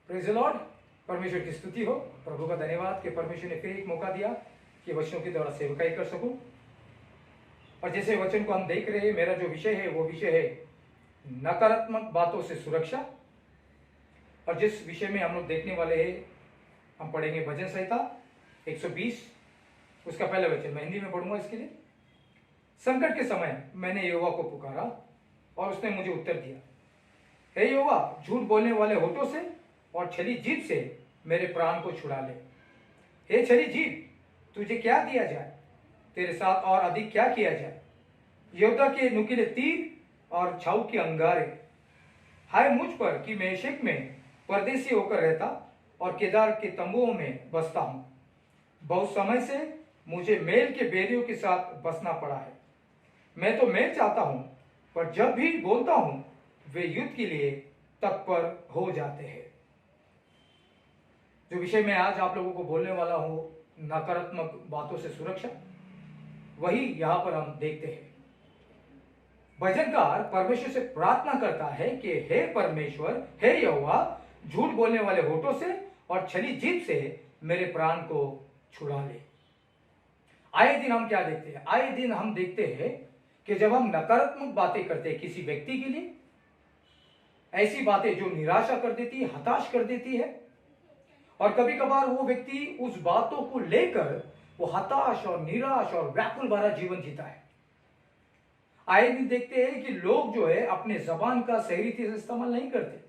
Praise the Lord. परमेश्वर की स्तुति हो। प्रभु का धन्यवाद कि परमेश्वर ने फिर एक मौका दिया कि वचनों के द्वारा सेवकाई कर सकूं। और जैसे वचन को हम देख रहे हैं, मेरा जो विषय है वो विषय है नकारात्मक बातों से सुरक्षा। और जिस विषय में हम लोग देखने वाले हैं, हम पढ़ेंगे भजन संहिता 120, उसका पहला वचन मैं हिंदी में पढ़ूंगा इसके लिए। संकट के समय मैंने यहोवा को पुकारा और उसने मुझे उत्तर दिया। हे यहोवा, झूठ बोलने वाले होठों से और छली जीभ से मेरे प्राण को छुड़ा ले। हे छली जीभ, तुझे क्या दिया जाए, तेरे साथ और अधिक क्या किया जाए। योद्धा के नुकीले तीर और छाऊ के अंगारे, हाय मुझ पर कि मैं शेक में परदेसी होकर रहता और केदार के तंबुओं में बसता हूं। बहुत समय से मुझे मेल के बेरियों के साथ बसना पड़ा है। मैं तो मेल चाहता हूं, पर जब भी बोलता हूं वे युद्ध के लिए तत्पर हो जाते हैं। जो विषय मैं आज आप लोगों को बोलने वाला हूं, नकारात्मक बातों से सुरक्षा, वही यहां पर हम देखते हैं। भजनकार परमेश्वर से प्रार्थना करता है कि हे परमेश्वर, हे यहोवा, झूठ बोलने वाले होठों से और छली जीभ से मेरे प्राण को छुड़ा ले। आए दिन हम क्या देखते हैं? आए दिन हम देखते हैं कि जब हम नकारात्मक बातें करते हैं किसी व्यक्ति के लिए, ऐसी बातें जो निराशा कर देती है, हताश कर देती है, और कभी कभार वो व्यक्ति उस बातों को लेकर वो हताश और निराश और व्याकुल भरा जीवन जीता है। आए दिन देखते हैं कि लोग जो है अपने जबान का सही रीति से इस्तेमाल नहीं करते।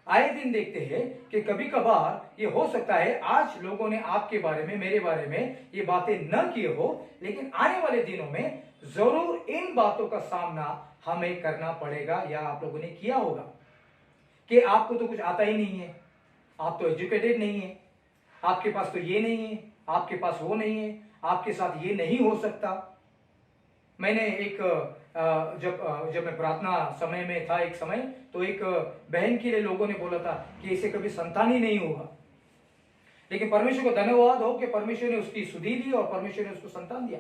आए दिन देखते हैं कि कभी कभार ये हो सकता है आज लोगों ने आपके बारे में, मेरे बारे में ये बातें न किए हो, लेकिन आने वाले दिनों में जरूर इन बातों का सामना हमें करना पड़ेगा, या आप लोगों ने किया होगा कि आपको तो कुछ आता ही नहीं है, आप तो एजुकेटेड नहीं है, आपके पास तो ये नहीं है, आपके पास वो नहीं है, आपके साथ ये नहीं हो सकता। मैंने एक जब मैं प्रार्थना समय में था एक समय, तो एक बहन के लिए लोगों ने बोला था कि इसे कभी संतान ही नहीं होगा, लेकिन परमेश्वर को धन्यवाद हो कि परमेश्वर ने उसकी सुधि दी और परमेश्वर ने उसको संतान दिया।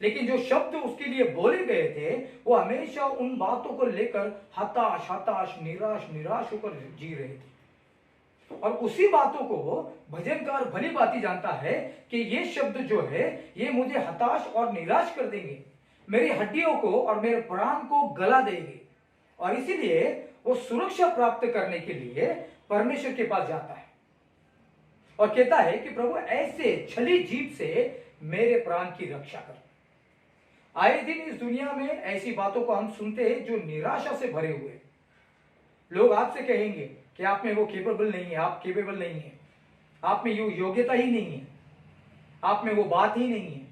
लेकिन जो शब्द उसके लिए बोले गए थे वो हमेशा उन बातों को लेकर हताश, निराश होकर जी रहे थे। और उसी बातों को भजनकार भली भांति जानता है कि ये शब्द जो है ये मुझे हताश और निराश कर देंगे, मेरी हड्डियों को और मेरे प्राण को गला देंगे, और इसीलिए वो सुरक्षा प्राप्त करने के लिए परमेश्वर के पास जाता है और कहता है कि प्रभु, ऐसे छली जीभ से मेरे प्राण की रक्षा कर। आए दिन इस दुनिया में ऐसी बातों को हम सुनते हैं जो निराशा से भरे हुए। लोग आपसे कहेंगे कि आप में वो केपेबल नहीं है, आप केपेबल नहीं है, आप में वो योग्यता ही नहीं है, आप में वो बात ही नहीं है।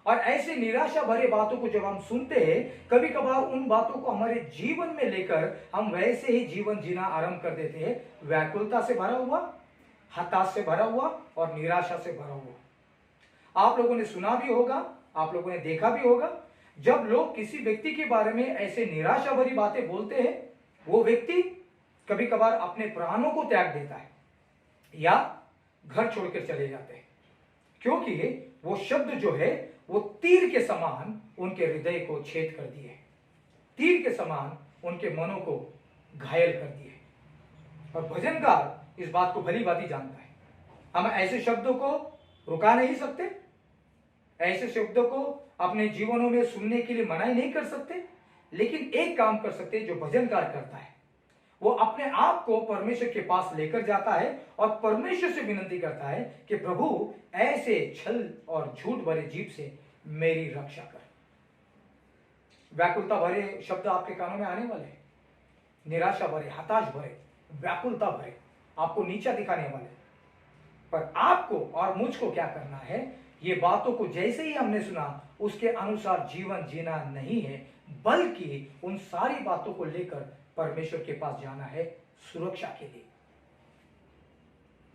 और ऐसे निराशा भरे बातों को जब हम सुनते हैं, कभी कभार उन बातों को हमारे जीवन में लेकर हम वैसे ही जीवन जीना आरंभ कर देते हैं, व्याकुलता से भरा हुआ, हताश से भरा हुआ और निराशा से भरा हुआ। आप लोगों ने सुना भी होगा, आप लोगों ने देखा भी होगा, जब लोग किसी व्यक्ति के बारे में ऐसे निराशा भरी बातें बोलते हैं, वो व्यक्ति कभी कभार अपने प्राणों को त्याग देता है या घर छोड़कर चले जाते हैं, क्योंकि वो शब्द जो है वो तीर के समान उनके हृदय को छेद कर दिए, तीर के समान उनके मनों को घायल कर दिए। और भजनकार इस बात को भली भांति जानता है। हम ऐसे शब्दों को रुका नहीं सकते, ऐसे शब्दों को अपने जीवनों में सुनने के लिए मना नहीं कर सकते, लेकिन एक काम कर सकते जो भजनकार करता है, वो अपने आप को परमेश्वर के पास लेकर जाता है और परमेश्वर से विनती करता है कि प्रभु, ऐसे छल और झूठ भरे जीभ से मेरी रक्षा कर। व्याकुलता भरे शब्द आपके कानों में आने वाले हैं, निराशा भरे, हताश भरे, व्याकुलता भरे, आपको नीचा दिखाने वाले, पर आपको और मुझको क्या करना है? ये बातों को जैसे ही हमने सुना उसके अनुसार जीवन जीना नहीं है, बल्कि उन सारी बातों को लेकर परमेश्वर के पास जाना है सुरक्षा के लिए।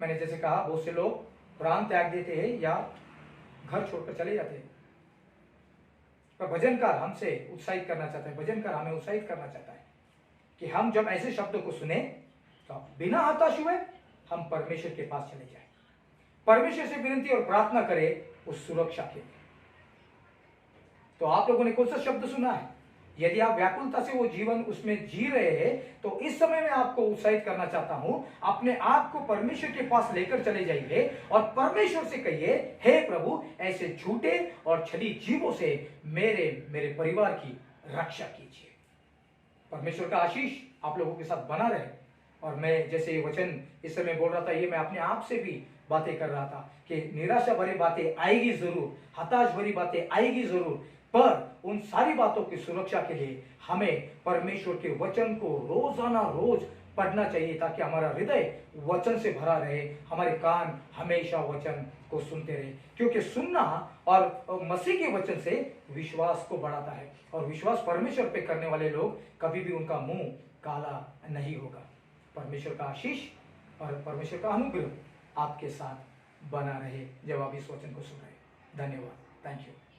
मैंने जैसे कहा, बहुत से लोग प्राण त्याग देते हैं या घर छोड़कर चले जाते हैं, पर भजनकार हमसे उत्साहित करना चाहता है, भजनकार हमें उत्साहित करना चाहता है कि हम जब ऐसे शब्दों को सुने तो बिना हताश हुए हम परमेश्वर के पास चले जाएं, परमेश्वर से विनती और प्रार्थना करें उस सुरक्षा के लिए। तो आप लोगों ने कौन सा शब्द सुना है? यदि आप व्याकुलता से वो जीवन उसमें जी रहे हैं तो इस समय मैं आपको उत्साहित करना चाहता हूं, अपने आप को परमेश्वर के पास लेकर चले जाइए और परमेश्वर से कहिए, हे प्रभु, ऐसे झूठे और छली जीवों से मेरे परिवार की रक्षा कीजिए। परमेश्वर का आशीष आप लोगों के साथ बना रहे। और मैं जैसे ये वचन इस समय बोल रहा था, ये मैं अपने आप से भी बातें कर रहा था कि निराशा भरी बातें आएगी जरूर, हताश भरी बातें आएगी जरूर, पर उन सारी बातों की सुरक्षा के लिए हमें परमेश्वर के वचन को रोजाना रोज पढ़ना चाहिए, ताकि हमारा हृदय वचन से भरा रहे, हमारे कान हमेशा वचन को सुनते रहे। क्योंकि सुनना और मसीह के वचन से विश्वास को बढ़ाता है, और विश्वास परमेश्वर पे करने वाले लोग कभी भी उनका मुंह काला नहीं होगा। परमेश्वर का आशीष और परमेश्वर का अनुग्रह आपके साथ बना रहे जब आप इस वचन को सुन रहे। धन्यवाद। Thank you.